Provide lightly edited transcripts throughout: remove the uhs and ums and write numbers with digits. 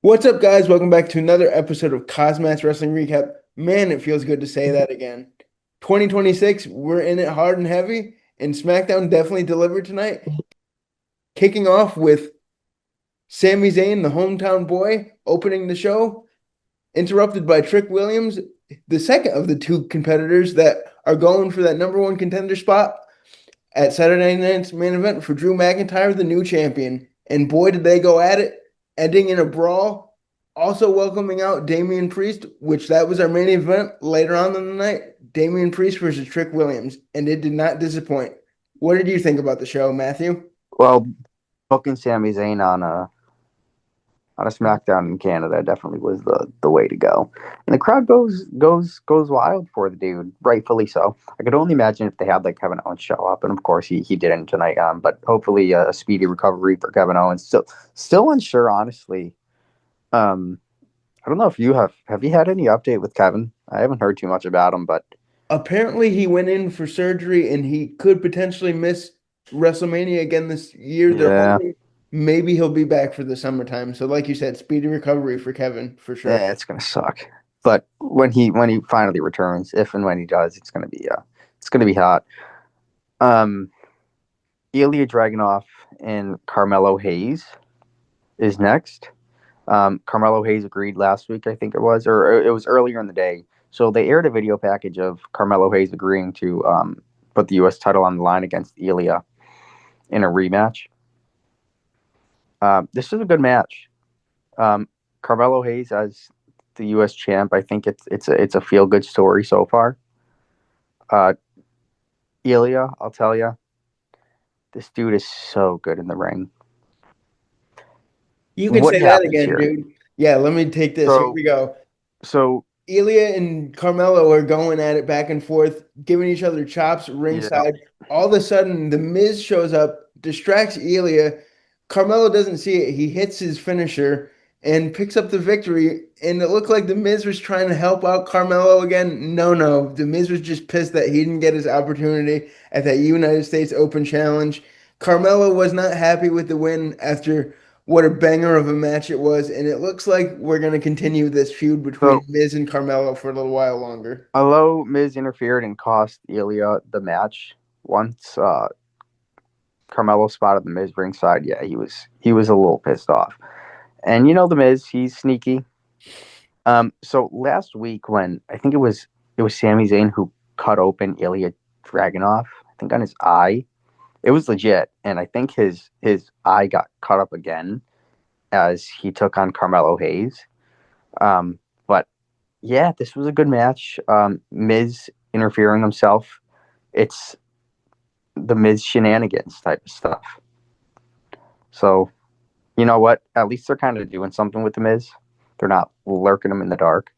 What's up, guys? Welcome back to another episode of KozMatt Wrestling Recap. Man, it feels good to say that again. 2026, we're in it hard and heavy, and SmackDown definitely delivered tonight. Kicking off with Sami Zayn, the hometown boy, opening the show, interrupted by Trick Williams, the second of the two competitors that are going for that number one contender spot at Saturday night's main event for Drew McIntyre, the new champion. And boy, did they go at it, ending in a brawl. Also welcoming out Damian Priest, which that was our main event later on in the night. Damian Priest versus Trick Williams, and it did not disappoint. What did you think about the show, Matthew? Well, booking Sami Zayn on a SmackDown in Canada definitely was the way to go, and the crowd goes wild for the dude, rightfully so. I could only imagine if they had like Kevin Owens show up, and of course he didn't tonight. But hopefully a speedy recovery for Kevin Owens. Still unsure, honestly. I don't know if you have you had any update with Kevin? I haven't heard too much about him, but Apparently, he went in for surgery and he could potentially miss WrestleMania again this year. They're yeah, hoping maybe he'll be back for the summertime. So, like you said, speedy recovery for Kevin for sure. yeah, it's gonna suck. But when he finally returns, if and when he does, it's gonna be hot. Um, Ilya Dragunov and Carmelo Hayes is next. Carmelo Hayes agreed last week, I think it was, or it was earlier in the day. So they aired a video package of Carmelo Hayes agreeing to put the U.S. title on the line against Ilya in a rematch. This is a good match. Carmelo Hayes as the U.S. champ, I think it's a feel good story so far. Uh, Ilya, I'll tell you, this dude is so good in the ring. You can What say that happens again, here? dude. Yeah, let me take this. Here So we go. so Ilya and Carmelo are going at it back and forth, giving each other chops yeah. ringside. All of a sudden, the Miz shows up, distracts Ilya. Carmelo doesn't see it. He hits his finisher and picks up the victory. And it looked like the Miz was trying to help out Carmelo again. No. The Miz was just pissed that he didn't get his opportunity at that United States Open Challenge. Carmelo was not happy with the win after what a banger of a match it was, and it looks like we're going to continue this feud between So Miz and Carmelo for a little while longer. although Miz interfered and cost Ilya the match once, Carmelo spotted the Miz ringside. Yeah, he was a little pissed off. And you know the Miz, he's sneaky. So last week when I think it was Sami Zayn who cut open Ilya Dragunov, I think on his eye. It was legit, and I think his eye got cut up again as he took on Carmelo Hayes. But yeah, this was a good match. Miz interfering himself. It's the Miz shenanigans type of stuff. So you know what? At least they're kind of doing something with the Miz. They're not lurking him in the dark.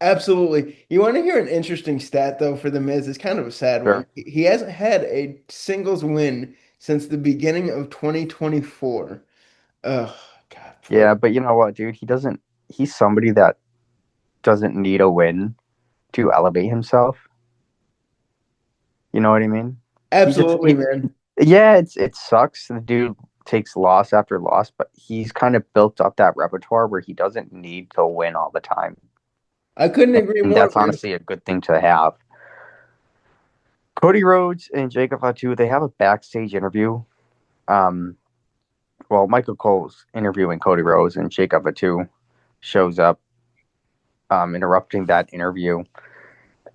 Absolutely. You want to hear an interesting stat, though, for The Miz? It's kind of a sad one. Sure. He hasn't had a singles win since the beginning of 2024. Oh, God, poor. Yeah, but you know what, dude? He doesn't. He's somebody that doesn't need a win to elevate himself. You know what I mean? He just Absolutely, man. yeah, it sucks. The dude takes loss after loss, but he's kind of built up that repertoire where he doesn't need to win all the time. I couldn't agree And more, that's man. honestly a good thing to have. Cody Rhodes and Jacob Fatu, they have a backstage interview. Um, well, Michael Cole's interviewing Cody Rhodes, and Jacob Fatu shows up, interrupting that interview.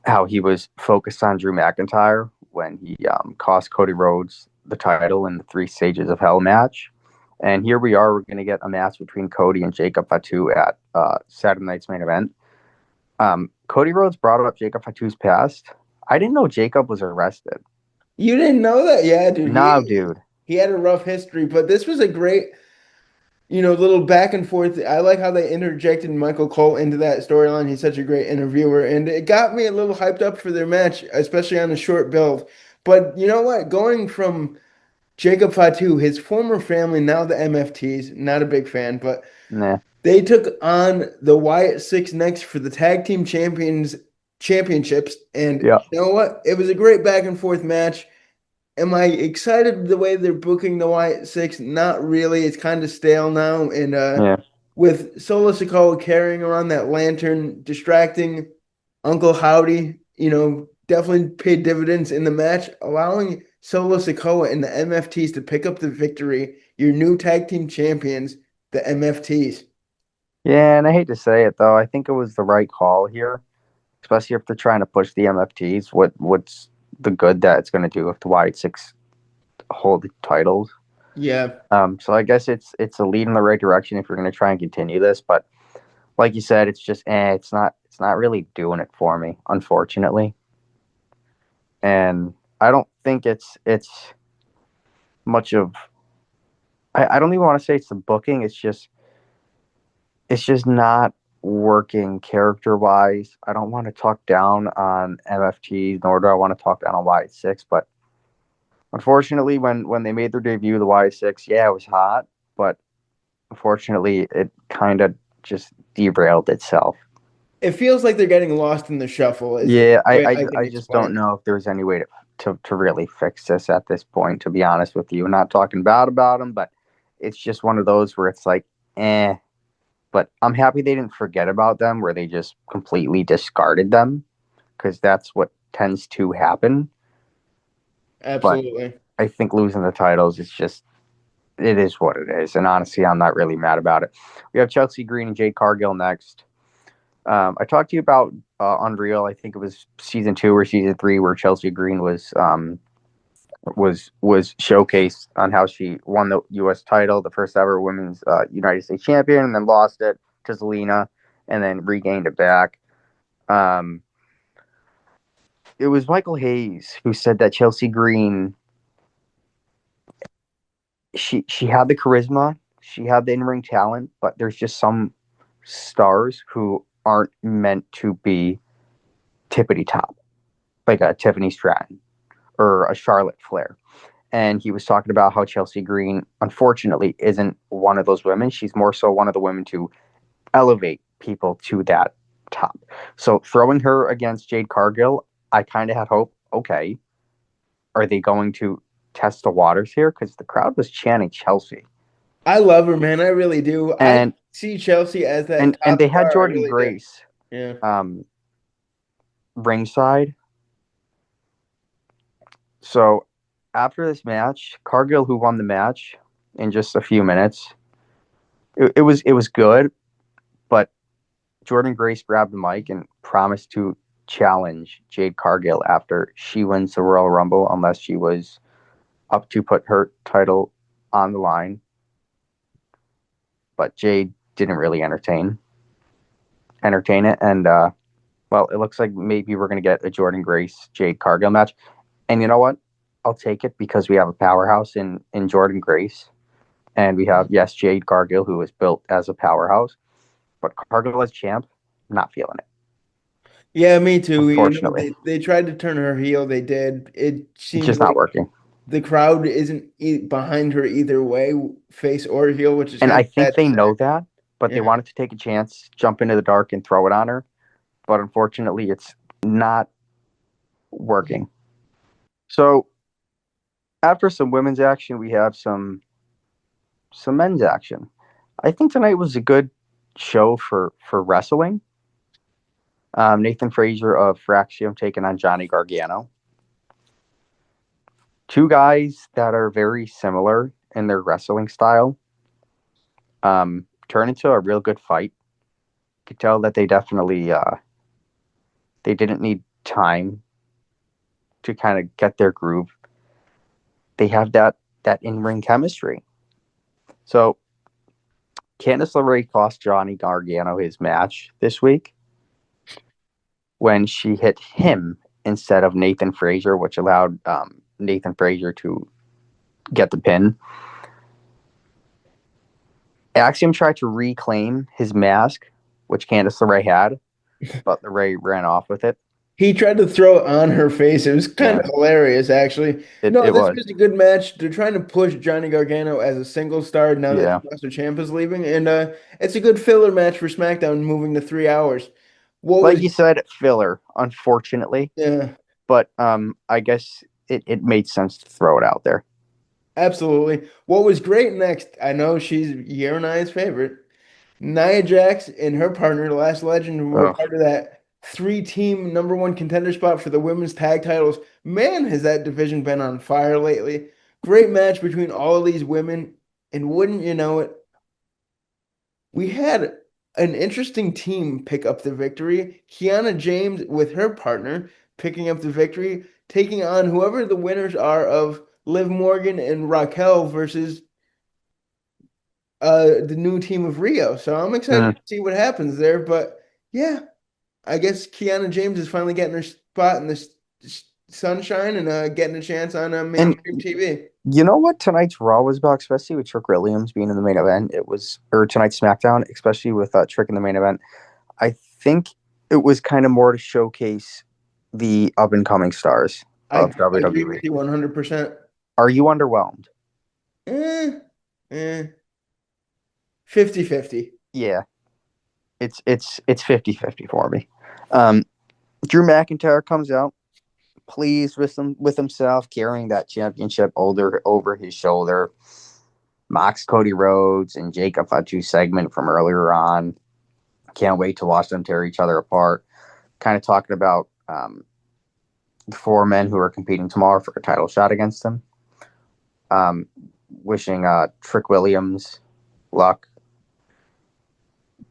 How he was focused on Drew McIntyre when he cost Cody Rhodes the title in the Three Stages of Hell match. And here we are. We're going to get a match between Cody and Jacob Fatu at Saturday night's main event. Cody Rhodes brought up Jacob Fatu's past. I didn't know Jacob was arrested. You didn't know that? Yeah, dude. No, dude. He had a rough history, but this was a great, little back and forth. I like how they interjected Michael Cole into that storyline. He's such a great interviewer, and it got me a little hyped up for their match, especially on a short build. But you know what? Going from Jacob Fatu, his former family, now the MFTs, not a big fan, but Nah. they took on the Wyatt Six next for the tag team championships, and Yeah. you know what? It was a great back and forth match. Am I excited the way they're booking the Wyatt Six? Not really. It's kind of stale now, and Yeah. with Solo Sikoa carrying around that lantern, distracting Uncle Howdy, definitely paid dividends in the match, allowing Solo Sikoa and the MFTs to pick up the victory. Your new tag team champions, the MFTs. Yeah, and I hate to say it though, I think it was the right call here, especially if they're trying to push the MFTs. What's the good that it's going to do if the Wyatt Six hold the titles? Yeah, So I guess it's a lead in the right direction if you're going to try and continue this. But like you said, it's just it's not really doing it for me, unfortunately. And I don't think it's much of I don't even want to say it's the booking. It's just not working character wise. I don't want to talk down on MFT, nor do I want to talk down on Y6. But unfortunately, when they made their debut, the Y6, yeah, it was hot, but unfortunately, it kind of just derailed itself. it feels like they're getting lost in the shuffle. Is the Yeah, I, way I, I can I just don't explain it. know if there's any way to really fix this at this point, to be honest with you. Not talking bad about them, but it's just one of those where it's like, eh. But I'm happy they didn't forget about them, where they just completely discarded them, because that's what tends to happen. But Absolutely. I think losing the titles is just, it is what it is. And honestly, I'm not really mad about it. We have Chelsea Green and Jade Cargill next. I talked to you about Unreal. I think it was season 2 or season 3 where Chelsea Green was showcased on how she won the U.S. title, the first ever women's United States champion, and then lost it to Zelina, and then regained it back. Um, it was Michael Hayes who said that Chelsea Green, she had the charisma, she had the in ring talent, but there's just some stars who aren't meant to be tippity top, like a Tiffany Stratton or a Charlotte Flair. And he was talking about how Chelsea Green, unfortunately, isn't one of those women. She's more so one of the women to elevate people to that top. So throwing her against Jade Cargill, I kind of had hope. Okay, are they going to test the waters here? Because the crowd was chanting Chelsea, I love her, man. I really do. I and see Chelsea as that and top they had star. I Jordan really do. Grace Yeah. um, ringside. So after this match, Cargill, who won the match in just a few minutes, it was good, but Jordan Grace grabbed the mic and promised to challenge Jade Cargill after she wins the Royal Rumble, unless she was up to put her title on the line. But Jade didn't really entertain it, and well, it looks like maybe we're gonna get a Jordan Grace Jade Cargill match. And you know what? I'll take it because we have a powerhouse in Jordan Grace, and we have, yes, Jade Cargill, who is built as a powerhouse. But Cargill as champ, not feeling it, Yeah, me too. unfortunately. They tried to turn her heel. They did. It It's seems just not like working. the crowd isn't behind her either way, face or heel, which is And kind I of think sad to they say. know that, but they Yeah. wanted to take a chance, jump into the dark, and throw it on her. But unfortunately, it's not working. So after some women's action, we have some men's action. I think tonight was a good show for wrestling. Nathan Frazier of Fraxium taking on Johnny Gargano. Two guys that are very similar in their wrestling style. Turned into a real good fight. Could tell that they definitely they didn't need time to kind of get their groove. They have that in ring chemistry. So Candice LeRae cost Johnny Gargano his match this week when she hit him instead of Nathan Frazier, which allowed Nathan Frazier to get the pin. Axiom tried to reclaim his mask, which Candice LeRae had, but LeRae ran off with it. He tried to throw it on her face. It was kind Yeah, of hilarious, actually. it, No, it this was. was a good match. They're trying to push Johnny Gargano as a single star now that Yeah. Tommaso Ciampa's leaving, and it's a good filler match for SmackDown, moving to 3 hours. What Like was you said, filler, unfortunately. Yeah, But I guess it made sense to throw it out there. absolutely. What was great next? I know she's your and I's favorite. Nia Jax and her partner, Last Legend, were Ugh. part of that three-team number one contender spot for the women's tag titles. Man, has that division been on fire lately. Great match between all of these women. And wouldn't you know it, we had an interesting team pick up the victory. Kiana James with her partner picking up the victory, taking on whoever the winners are of Liv Morgan and Raquel versus the new team of Rio. So I'm excited Mm. to see what happens there. But yeah, I guess Kiana James is finally getting her spot in the sunshine and getting a chance on And mainstream TV. you know what tonight's Raw was about, especially with Trick Williams being in the main event. It was, or tonight's SmackDown, especially with Trick in the main event. I think it was kind of more to showcase the up and coming stars I of agree WWE. with you 100%. Are you underwhelmed? Eh, eh, 50-50. Yeah, it's 50-50 for me. Um, Drew McIntyre comes out pleased with himself, carrying that championship over his shoulder. Mocks Cody Rhodes and Jacob Fatu segment from earlier on. Can't wait to watch them tear each other apart. Kind of talking about the four men who are competing tomorrow for a title shot against him. Wishing Trick Williams luck.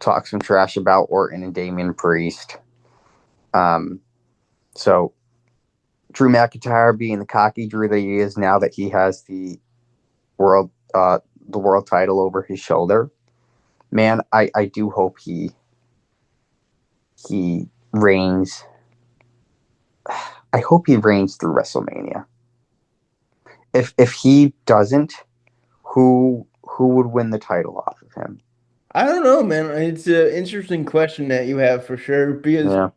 Talk some trash about Orton and Damian Priest. So Drew McIntyre being the cocky Drew that he is now that he has world the world title over his shoulder. Man, I do hope he reigns. I hope he reigns through WrestleMania. If he doesn't, who would win the title off of him? I don't know, man. It's an interesting question that you have for sure because Yeah.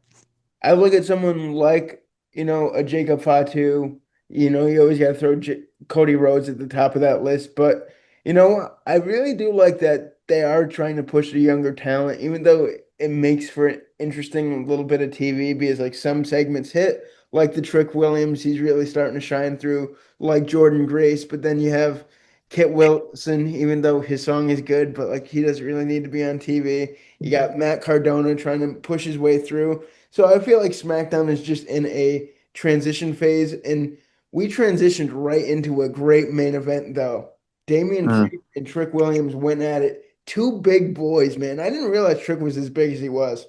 I look at someone like, a Jacob Fatu, you always got to throw Cody Rhodes at the top of that list. But, I really do like that they are trying to push the younger talent, even though it makes for an interesting little bit of TV because, like, some segments hit, like the Trick Williams, he's really starting to shine through, like Jordan Grace. But then you have Kit Wilson, even though his song is good, but, like, he doesn't really need to be on TV. You got Matt Cardona trying to push his way through. So I feel like SmackDown is just in a transition phase, and we transitioned right into a great main event, though. Damian Mm. Priest and Trick Williams went at it. Two big boys, man. I didn't realize Trick was as big as he was.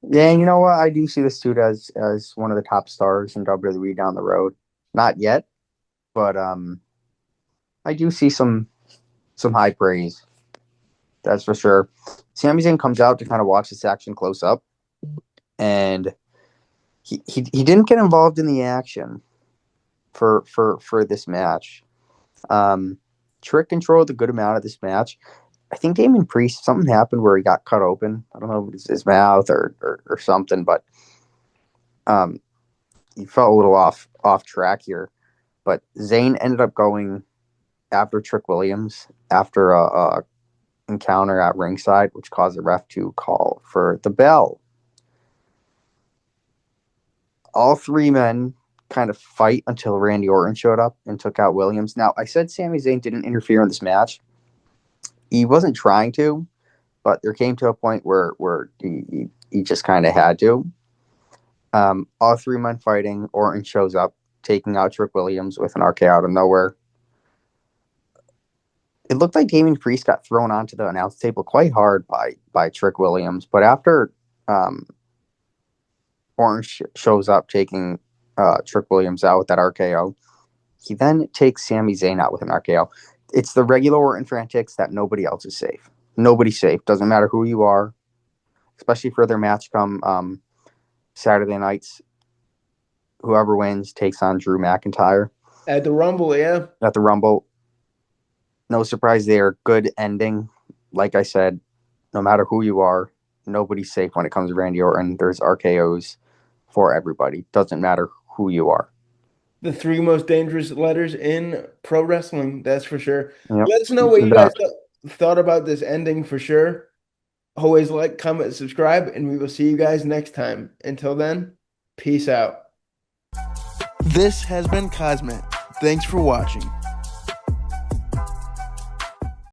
Yeah, and you know what? I do see this dude as one of the top stars in WWE down the road. Not yet, but I do see some high praise. That's for sure. Sami Zayn comes out to kind of watch this action close up, and he didn't get involved in the action for this match. Trick controlled a good amount of this match. I think Damian Priest, something happened where he got cut open. I don't know if it was his mouth or something, but he felt a little off track here. But Zayn ended up going after Trick Williams after a encounter at ringside, which caused the ref to call for the bell. All three men kind of fight until Randy Orton showed up and took out Williams. Now, I said Sami Zayn didn't interfere in this match. He wasn't trying to, but there came to a point where he just kind of had to. All three men fighting. Orton shows up, taking out Trick Williams with an RKO out of nowhere. It looked like Damian Priest got thrown onto the announce table quite hard by Trick Williams, but after Orton shows up, taking Trick Williams out with that RKO, he then takes Sami Zayn out with an RKO. It's the regular Orton antics that nobody else is safe. Nobody's safe. Doesn't matter who you are, especially for their match come Saturday nights. Whoever wins takes on Drew McIntyre At the Rumble, yeah. at the Rumble. No surprise there. Good ending. Like I said, no matter who you are, nobody's safe when it comes to Randy Orton. There's RKOs for everybody. Doesn't matter who you are. The three most dangerous letters in pro wrestling, that's for sure. Yep. Let us know what you guys thought about this ending for sure. Always like, comment, subscribe, and we will see you guys next time. Until then, peace out. This has been KozMatt. Thanks for watching.